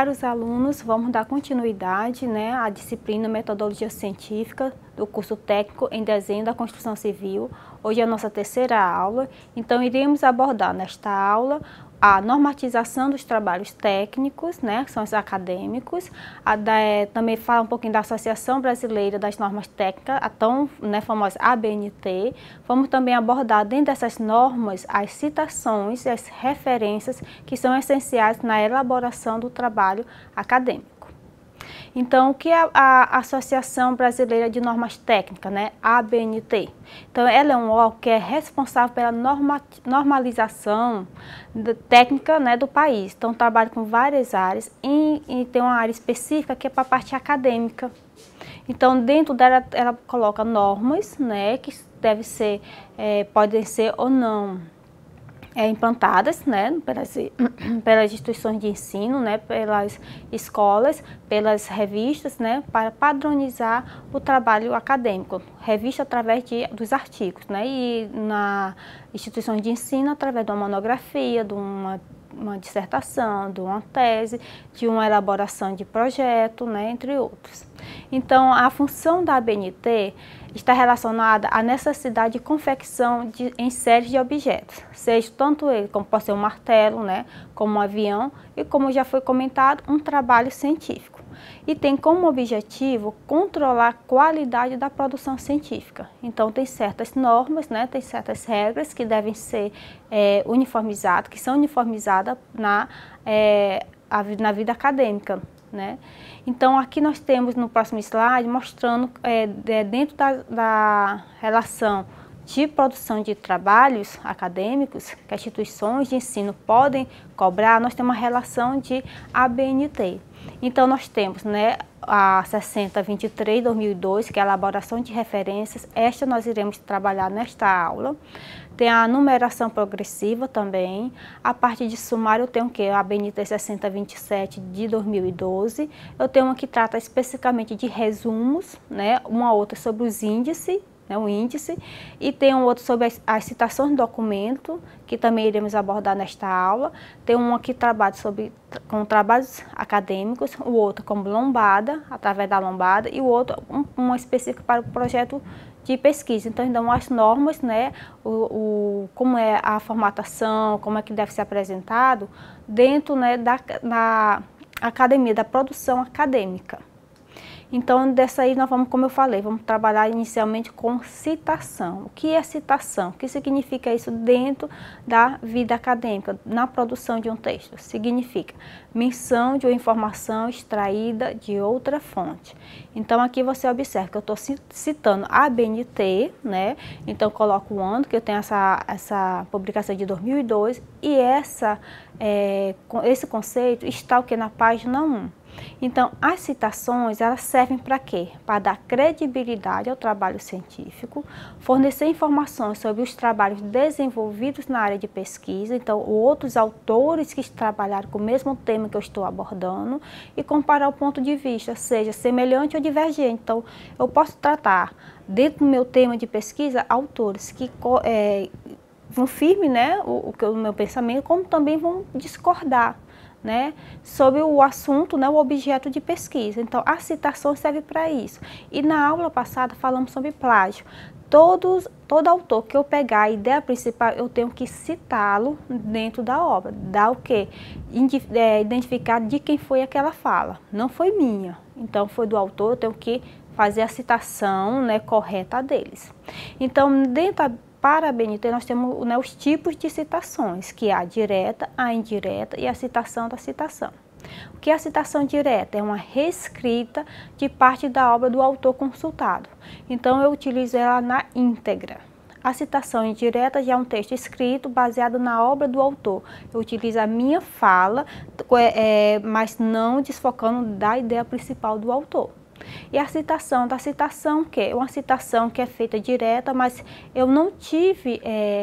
Caros alunos, vamos dar continuidade, né, à disciplina Metodologia Científica do curso técnico em Desenho da Construção Civil. Hoje é a nossa terceira aula, então iremos abordar nesta aula a normatização dos trabalhos técnicos, né, que são os acadêmicos, também falar um pouquinho da Associação Brasileira das Normas Técnicas, a tão, né, famosa ABNT. Vamos também abordar dentro dessas normas as citações e as referências que são essenciais na elaboração do trabalho acadêmico. Então, o que é a Associação Brasileira de Normas Técnicas, né, ABNT? Então, ela é um órgão que é responsável pela normalização técnica, né, do país. Então, trabalha com várias áreas e tem uma área específica que é para a parte acadêmica. Então, dentro dela, ela coloca normas, né, que devem ser, podem ser ou não implantadas, né, pelas instituições de ensino, né, pelas escolas, pelas revistas, né, para padronizar o trabalho acadêmico. Revista através dos artigos, né, e na instituição de ensino através de uma monografia, de uma dissertação, de uma tese, de uma elaboração de projeto, né, entre outros. Então, a função da ABNT está relacionada à necessidade de confecção em séries de objetos, seja tanto ele como pode ser um martelo, né, como um avião e, como já foi comentado, um trabalho científico. E tem como objetivo controlar a qualidade da produção científica. Então, tem certas normas, né, tem certas regras que devem ser uniformizadas, que são uniformizadas na vida acadêmica, né? Então, aqui nós temos no próximo slide mostrando dentro da relação de produção de trabalhos acadêmicos que as instituições de ensino podem cobrar, nós temos uma relação de ABNT. Então, nós temos, né, a 6023/2002, que é a elaboração de referências. Esta nós iremos trabalhar nesta aula. Tem a numeração progressiva também. A parte de sumário eu tenho o quê? A ABNT 6027 de 2012. Eu tenho uma que trata especificamente de resumos, né? Uma outra sobre os índices, né, o índice, e tem um outro sobre as citações do documento, que também iremos abordar nesta aula. Tem uma que trabalha com trabalhos acadêmicos, o outro como lombada, através da lombada, e o outro uma específica para o projeto de pesquisa. Então, dão as normas, né, como é a formatação, como é que deve ser apresentado dentro, né, da academia, da produção acadêmica. Então, dessa aí nós vamos, como eu falei, vamos trabalhar inicialmente com citação. O que é citação? O que significa isso dentro da vida acadêmica, na produção de um texto? Significa menção de uma informação extraída de outra fonte. Então, aqui você observa que eu estou citando a ABNT, né? Então, eu coloco o ano, que eu tenho essa publicação de 2002, e esse conceito está o que na página 1. Então, as citações, elas servem para quê? Para dar credibilidade ao trabalho científico, fornecer informações sobre os trabalhos desenvolvidos na área de pesquisa, então, outros autores que trabalharam com o mesmo tema que eu estou abordando, e comparar o ponto de vista, seja semelhante ou divergente. Então, eu posso tratar, dentro do meu tema de pesquisa, autores que vão firme, né, o meu pensamento, como também vão discordar, né, sobre o assunto, né, o objeto de pesquisa. Então, a citação serve para isso. E na aula passada falamos sobre plágio. Todo autor que eu pegar a ideia principal, eu tenho que citá-lo dentro da obra. Dar o quê? Identificar de quem foi aquela fala. Não foi minha. Então, foi do autor, eu tenho que fazer a citação, né, correta deles. Então, para a ABNT, nós temos, né, os tipos de citações, que é a direta, a indireta e a citação da citação. O que é a citação direta? É uma reescrita de parte da obra do autor consultado. Então, eu utilizo ela na íntegra. A citação indireta já é um texto escrito baseado na obra do autor. Eu utilizo a minha fala, mas não desfocando da ideia principal do autor. E a citação da citação, que é uma citação que é feita direta, mas eu não tive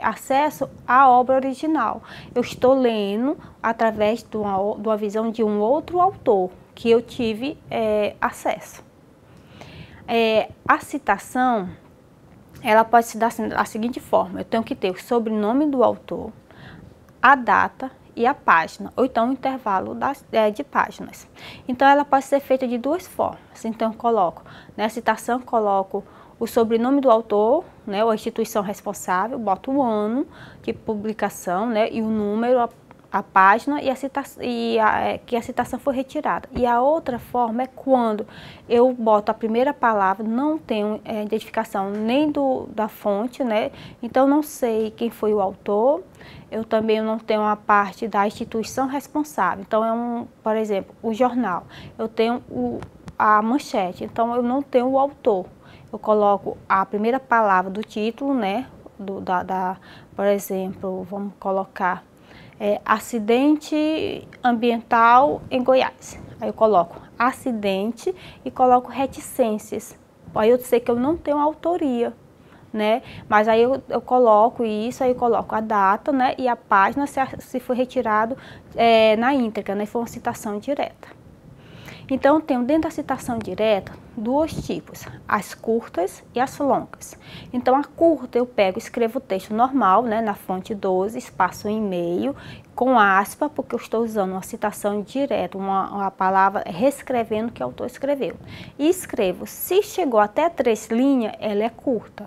acesso à obra original. Eu estou lendo através de uma visão de um outro autor que eu tive acesso. A citação, ela pode se dar da seguinte forma: eu tenho que ter o sobrenome do autor, a data e a página, ou então o intervalo de páginas. Então, ela pode ser feita de duas formas. Então, eu coloco, na citação, coloco o sobrenome do autor, né, ou a instituição responsável, boto o ano de publicação, né, e o número, a página e que a citação foi retirada. E a outra forma é quando eu boto a primeira palavra, não tenho identificação nem da fonte, né? Então não sei quem foi o autor, eu também não tenho a parte da instituição responsável. Então por exemplo, o jornal, eu tenho a manchete, então eu não tenho o autor. Eu coloco a primeira palavra do título, né? Por exemplo, vamos colocar acidente ambiental em Goiás. Aí eu coloco acidente e coloco reticências. Aí eu sei que eu não tenho autoria, né? Mas aí eu coloco isso, aí eu coloco a data, né? E a página se foi retirado na íntegra, né? Foi uma citação direta. Então, eu tenho dentro da citação direta dois tipos, as curtas e as longas. Então, a curta eu pego, escrevo o texto normal, né, na fonte 12, espaço e meio, com aspa, porque eu estou usando uma citação direta, uma palavra reescrevendo o que o autor escreveu. E escrevo, se chegou até 3 linhas, ela é curta.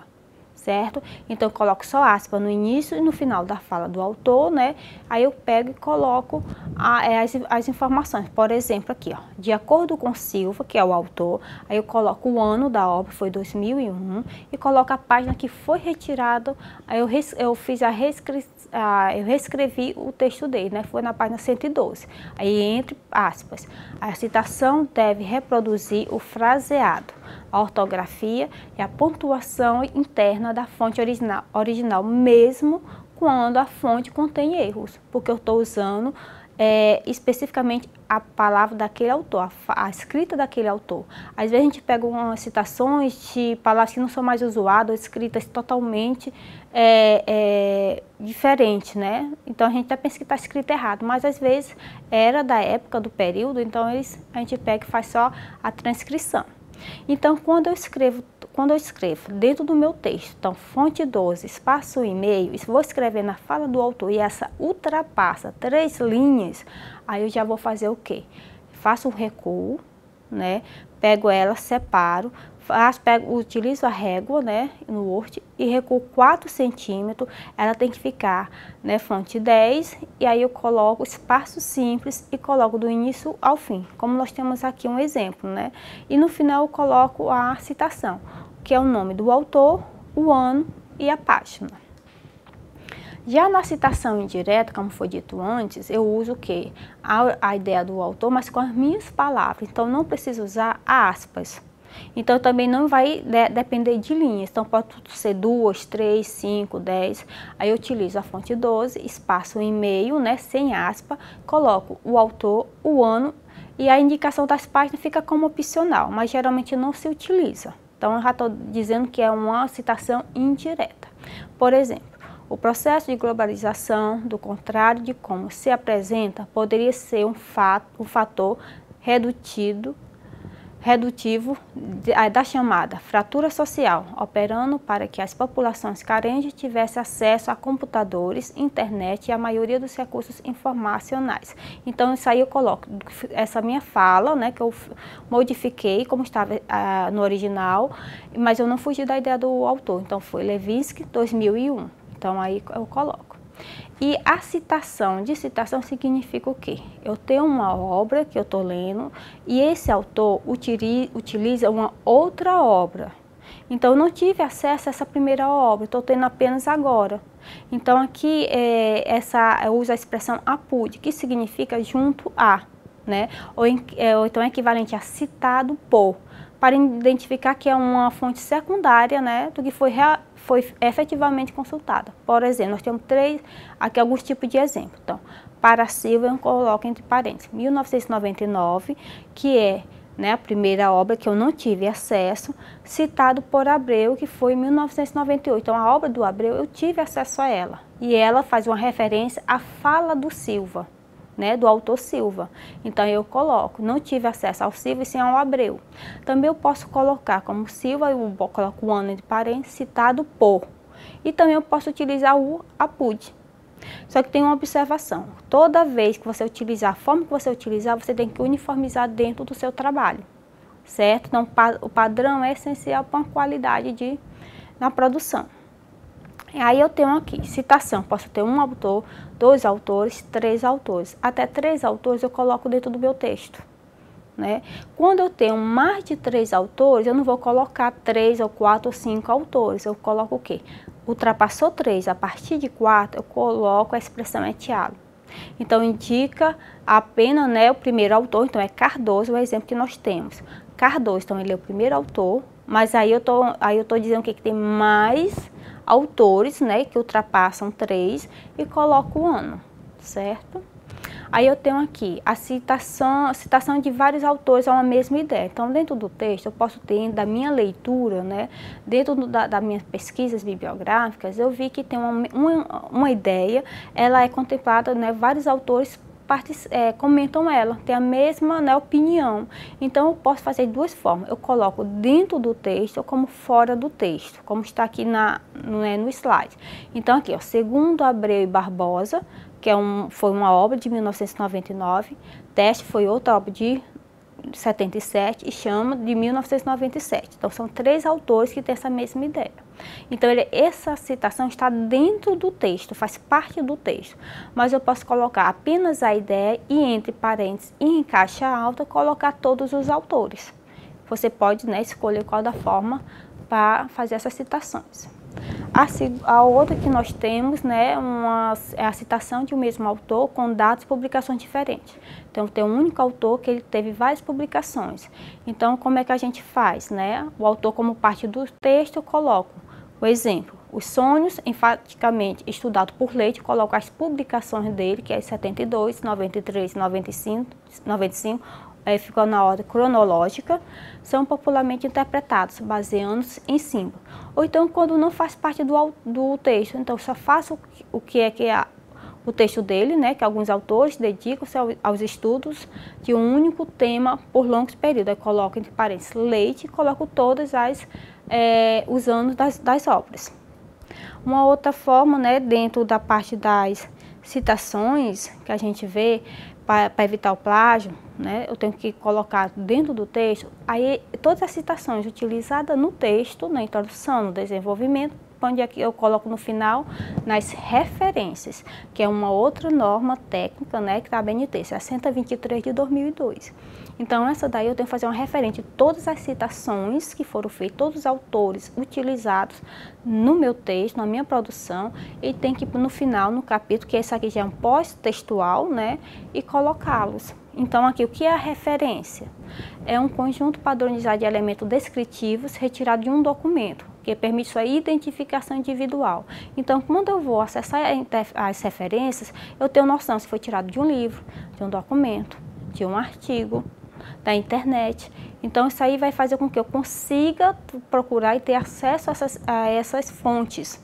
Certo? Então, eu coloco só aspa no início e no final da fala do autor, né? Aí eu pego e coloco as informações. Por exemplo, aqui, ó, de acordo com Silva, que é o autor, aí eu coloco o ano da obra, foi 2001, e coloco a página que foi retirada, aí eu reescrevi o texto dele, né? Foi na página 112. Aí, entre aspas, a citação deve reproduzir o fraseado, a ortografia e a pontuação interna da fonte original, mesmo quando a fonte contém erros, porque eu estou usando especificamente a palavra daquele autor, a escrita daquele autor. Às vezes a gente pega umas citações de palavras que não são mais usadas, escritas totalmente diferentes, né? Então a gente até pensa que está escrito errado, mas às vezes era da época, do período, então a gente pega e faz só a transcrição. Então, quando eu escrevo dentro do meu texto, então, fonte 12, espaço e meio, vou escrever na fala do autor e essa ultrapassa 3 linhas, aí eu já vou fazer o quê? Faço um recuo, né? Pego ela, separo, utilizo a régua, né, no Word e recuo 4 centímetros, ela tem que ficar, né, fonte 10, e aí eu coloco espaço simples e coloco do início ao fim, como nós temos aqui um exemplo, né, e no final eu coloco a citação, que é o nome do autor, o ano e a página. Já na citação indireta, como foi dito antes, eu uso o quê? A ideia do autor, mas com as minhas palavras, então não preciso usar aspas. Então, também não vai depender de linhas. Então, pode ser 2, 3, 5, 10. Aí, eu utilizo a fonte 12, espaço e meio, né, sem aspa. Coloco o autor, o ano e a indicação das páginas fica como opcional, mas geralmente não se utiliza. Então, eu já estou dizendo que é uma citação indireta. Por exemplo, o processo de globalização, do contrário de como se apresenta, poderia ser um fator redutivo da chamada fratura social, operando para que as populações carentes tivessem acesso a computadores, internet e a maioria dos recursos informacionais. Então, isso aí eu coloco essa minha fala, né, que eu modifiquei como estava no original, mas eu não fugi da ideia do autor. Então, foi Levinsky, 2001. Então, aí eu coloco. E a citação significa o quê? Eu tenho uma obra que eu estou lendo e esse autor utiliza uma outra obra. Então, eu não tive acesso a essa primeira obra, estou tendo apenas agora. Então, aqui eu uso a expressão apude, que significa junto a, né? Ou então é equivalente a citado por, para identificar que é uma fonte secundária, né, do que foi efetivamente consultada. Por exemplo, nós temos aqui alguns tipos de exemplo. Então, para Silva, eu coloco entre parênteses, 1999, que é, né, a primeira obra que eu não tive acesso, citado por Abreu, que foi em 1998. Então, a obra do Abreu, eu tive acesso a ela. E ela faz uma referência à fala do Silva, né, do autor Silva. Então, eu coloco, não tive acesso ao Silva e sim ao Abreu. Também eu posso colocar como Silva, eu coloco o ano de parênteses, citado por. E também eu posso utilizar o apude. Só que tem uma observação, toda vez que você utilizar, a forma que você utilizar, você tem que uniformizar dentro do seu trabalho, certo? Então, o padrão é essencial para uma qualidade na produção. Aí eu tenho aqui, citação, posso ter um autor, 2 autores, 3 autores. Até 3 autores eu coloco dentro do meu texto, né? Quando eu tenho mais de 3 autores, eu não vou colocar 3 ou 4 ou 5 autores. Eu coloco o quê? Ultrapassou 3, a partir de 4 eu coloco a expressão etialo. Então indica apenas, né, o primeiro autor, então é Cardoso, o exemplo que nós temos. Cardoso, então ele é o primeiro autor, mas aí eu tô dizendo que tem mais autores, né, que ultrapassam 3 e coloco o ano, certo? Aí eu tenho aqui a citação de vários autores é uma mesma ideia. Então, dentro do texto, eu posso ter, da minha leitura, né, dentro das minhas pesquisas bibliográficas, eu vi que tem uma ideia, ela é contemplada, né, vários autores comentam ela, tem a mesma, né, opinião. Então, eu posso fazer de 2 formas. Eu coloco dentro do texto ou como fora do texto, como está aqui no slide. Então, aqui, ó, segundo Abreu e Barbosa, que foi uma obra de 1999, Teste foi outra obra de 77 e Chama de 1997. Então, são 3 autores que têm essa mesma ideia. Então, essa citação está dentro do texto, faz parte do texto, mas eu posso colocar apenas a ideia e entre parênteses e em caixa alta colocar todos os autores. Você pode, né, escolher qual da forma para fazer essas citações. A outra que nós temos, né, é a citação de um mesmo autor com datas e publicações diferentes. Então, tem um único autor que ele teve várias publicações. Então, como é que a gente faz, né? O autor, como parte do texto, eu coloco o exemplo. Os sonhos, enfaticamente estudado por Leite, coloco as publicações dele, que é 72, 93, 95, ficou na ordem cronológica, são popularmente interpretados, baseando-se em símbolo. Ou então, quando não faz parte do texto, então só faço o que é o texto dele, né, que alguns autores dedicam-se aos estudos de um único tema por longos períodos. Eu coloco entre parênteses Leite e coloco todos os anos das obras. Uma outra forma, né, dentro da parte das citações que a gente vê, para evitar o plágio, né, eu tenho que colocar dentro do texto, aí todas as citações utilizadas no texto, na introdução, no desenvolvimento, onde aqui eu coloco no final, nas referências, que é uma outra norma técnica, né, que está a BNT, 6023 de 2002. Então, essa daí eu tenho que fazer uma referente de todas as citações que foram feitas, todos os autores utilizados no meu texto, na minha produção, e tem que no final, no capítulo, que esse aqui já é um pós-textual, né, e colocá-los. Então, aqui, o que é a referência? É um conjunto padronizado de elementos descritivos retirado de um documento, que permite sua identificação individual. Então, quando eu vou acessar as referências, eu tenho noção se foi tirado de um livro, de um documento, de um artigo, da internet. Então, isso aí vai fazer com que eu consiga procurar e ter acesso a essas fontes.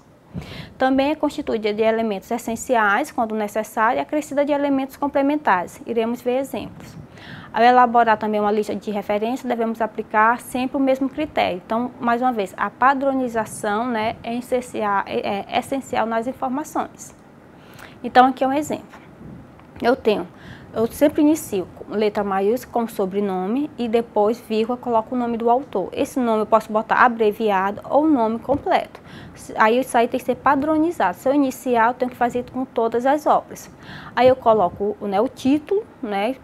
Também é constituída de elementos essenciais, quando necessário, e acrescida de elementos complementares. Iremos ver exemplos. Ao elaborar também uma lista de referências, devemos aplicar sempre o mesmo critério. Então, mais uma vez, a padronização, né, é essencial nas informações. Então, aqui é um exemplo. Eu sempre inicio com letra maiúscula como sobrenome e depois, vírgula, coloco o nome do autor. Esse nome eu posso botar abreviado ou nome completo. Aí isso aí tem que ser padronizado. Se eu iniciar, eu tenho que fazer com todas as obras. Aí eu coloco, né, o título, né?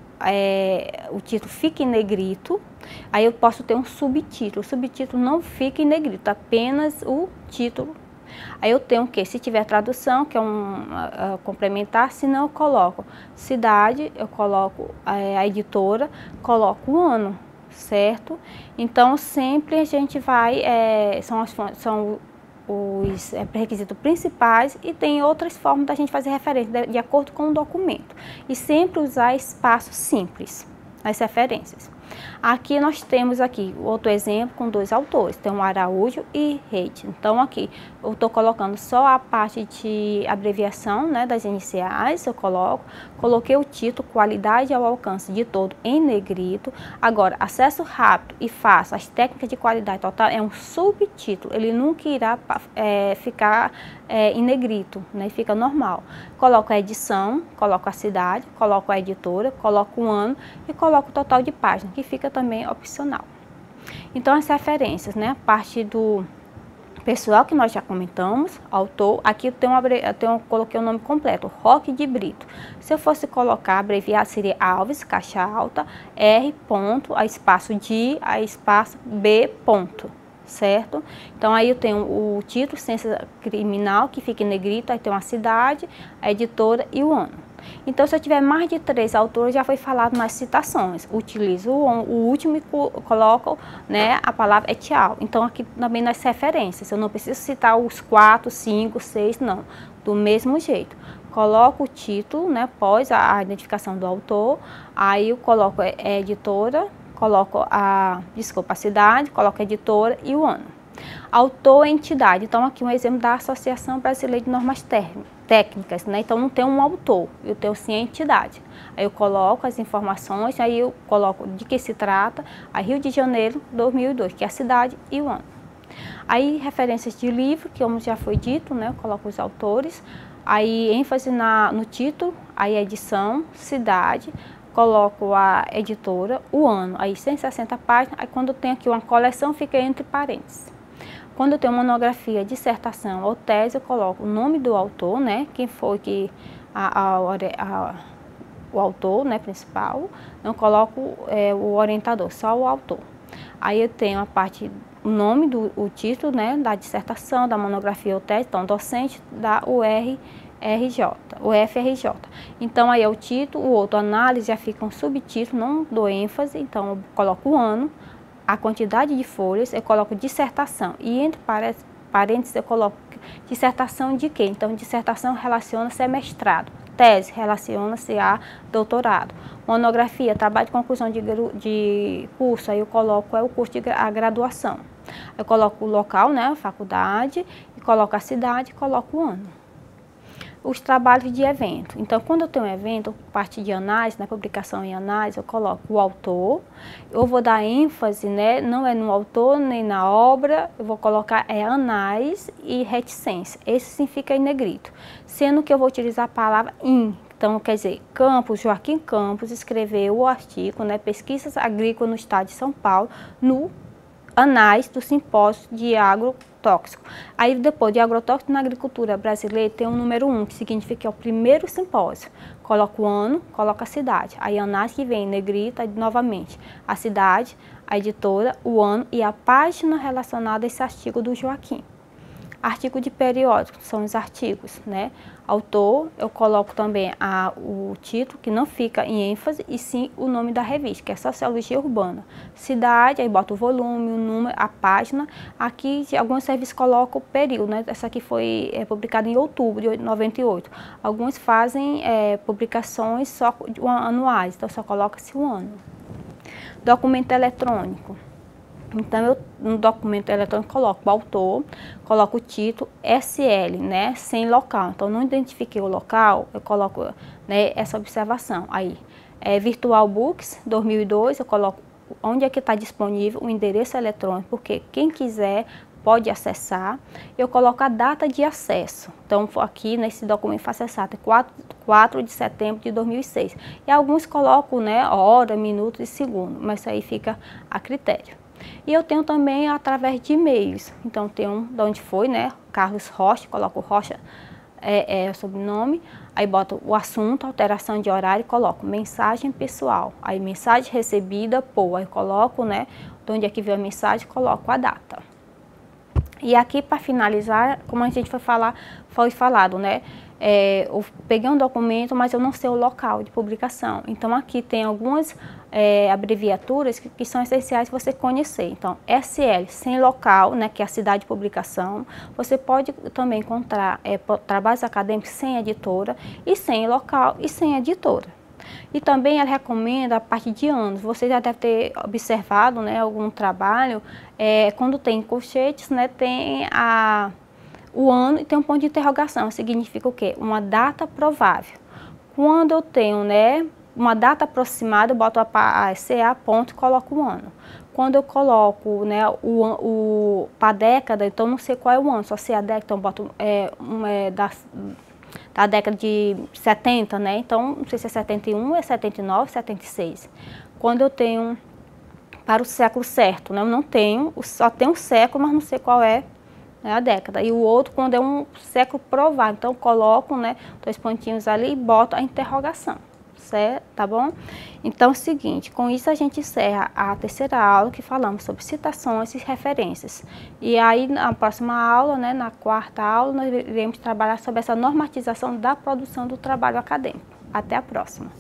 O título fica em negrito, aí eu posso ter um subtítulo. O subtítulo não fica em negrito, apenas o título. Aí eu tenho o que? Se tiver tradução, que é complementar, se não eu coloco cidade, eu coloco a editora, coloco o ano, certo? Então sempre a gente vai, são os requisitos principais e tem outras formas da gente fazer referência de acordo com o documento. E sempre usar espaços simples nas referências. Aqui nós temos aqui outro exemplo com 2 autores, tem o Araújo e Reid. Então aqui eu estou colocando só a parte de abreviação, né, das iniciais, eu coloquei o título, qualidade ao alcance de todo em negrito. Agora, acesso rápido e fácil, as técnicas de qualidade total é um subtítulo, ele nunca irá ficar em negrito, né, fica normal. Coloco a edição, coloco a cidade, coloco a editora, coloco o ano e coloco o total de páginas, que fica também opcional. Então as referências, né, a parte do pessoal que nós já comentamos, autor, aqui eu coloquei o nome completo, Roque de Brito. Se eu fosse colocar, abreviar, seria Alves, caixa alta, R, ponto, a espaço de, a espaço B, ponto. Certo? Então aí eu tenho o título, ciência criminal, que fica em negrito, aí tem a cidade, a editora e o ano. Então se eu tiver mais de 3 autores, já foi falado nas citações, utilizo o último e coloco, né, a palavra etial. Então aqui também nas referências, eu não preciso citar os 4, 5, 6, não, do mesmo jeito. Coloco o título, né, após a identificação do autor, aí eu coloco a editora, coloco a cidade, coloco a editora e o ano. Autor e entidade, então aqui um exemplo da Associação Brasileira de Normas Técnicas, né? Então não tem um autor, eu tenho sim a entidade. Aí eu coloco as informações, aí eu coloco de que se trata, a Rio de Janeiro 2002, que é a cidade e o ano. Aí referências de livro, que como já foi dito, né? Eu coloco os autores, aí ênfase no título, aí a edição, cidade, coloco a editora, o ano, aí 160 páginas, aí quando tem aqui uma coleção fica entre parênteses. Quando eu tenho monografia, dissertação ou tese, eu coloco o nome do autor, né, quem foi que o autor, né, principal, não coloco o orientador, só o autor. Aí eu tenho a parte, o nome, o título, né, da dissertação, da monografia ou tese, então docente da UFRJ. Então aí é o título, o outro análise já fica um subtítulo, não dou ênfase, então eu coloco o ano, a quantidade de folhas, eu coloco dissertação e entre parênteses eu coloco dissertação de quê? Então dissertação relaciona-se a mestrado, tese relaciona-se a doutorado, monografia, trabalho de conclusão de curso, aí eu coloco o curso de a graduação. Eu coloco o local, né, a faculdade, e coloco a cidade e coloco o ano. Os trabalhos de evento. Então, quando eu tenho um evento, parte de análise, na publicação em análise, eu coloco o autor, eu vou dar ênfase, né, não é no autor nem na obra, eu vou colocar análise e reticência. Esse sim fica em negrito, sendo que eu vou utilizar a palavra in. Então, quer dizer, Joaquim Campos escreveu o artigo, né, Pesquisas Agrícolas no Estado de São Paulo, no Anais do Simpósio de Agrotóxico. Aí depois de agrotóxico na agricultura brasileira tem o número 1, que significa que é o primeiro simpósio. Coloca o ano, coloca a cidade. Aí Anais que vem em negrita novamente. A cidade, a editora, o ano e a página relacionada a esse artigo do Joaquim. Artigo de periódico, são os artigos, né? Autor, eu coloco também o título, que não fica em ênfase, e sim o nome da revista, que é Sociologia Urbana. Cidade, aí bota o volume, o número, a página. Aqui, alguns serviços colocam o período, né? Essa aqui foi publicada em outubro de 98. Alguns fazem publicações só anuais, então só coloca-se um ano. Documento eletrônico. Então, eu no documento eletrônico coloco o autor, coloco o título, SL, né, sem local. Então, não identifiquei o local, eu coloco, né, essa observação. Aí, VirtualBooks 2002, eu coloco onde é que está disponível o endereço eletrônico, porque quem quiser pode acessar. Eu coloco a data de acesso. Então, aqui nesse documento foi acessado 4 de setembro de 2006. E alguns colocam, né, hora, minuto e segundo, mas isso aí fica a critério. E eu tenho também através de e-mails. Então, tem de onde foi, né? Carlos Rocha, coloco Rocha, o sobrenome. Aí boto o assunto, alteração de horário, coloco mensagem pessoal. Aí mensagem recebida por, aí coloco, né? De onde é que veio a mensagem, coloco a data. E aqui para finalizar, como a gente foi falado, né? Eu peguei um documento, mas eu não sei o local de publicação. Então aqui tem algumas abreviaturas que são essenciais você conhecer. Então SL, sem local, né, que é a cidade de publicação. Você pode também encontrar trabalhos acadêmicos sem editora e sem local e sem editora. E também ela recomenda a partir de anos. Você já deve ter observado, né, algum trabalho, quando tem colchetes, né, tem o ano e tem um ponto de interrogação. Significa o quê? Uma data provável. Quando eu tenho, né, uma data aproximada, eu boto a CA ponto e coloco o ano. Quando eu coloco, né, para a década, então não sei qual é o ano, só sei a década, então eu boto da década de 70, né? Então não sei se é 71, é 79, 76. Quando eu tenho para o século certo, né? Eu não tenho, só tenho um século, mas não sei qual é, né, a década. E o outro quando é um século provável, então eu coloco, né, 2 pontinhos ali e boto a interrogação. Certo, tá bom? Então é o seguinte, com isso a gente encerra a terceira aula que falamos sobre citações e referências. E aí na próxima aula, né, na quarta aula, nós iremos trabalhar sobre essa normatização da produção do trabalho acadêmico. Até a próxima!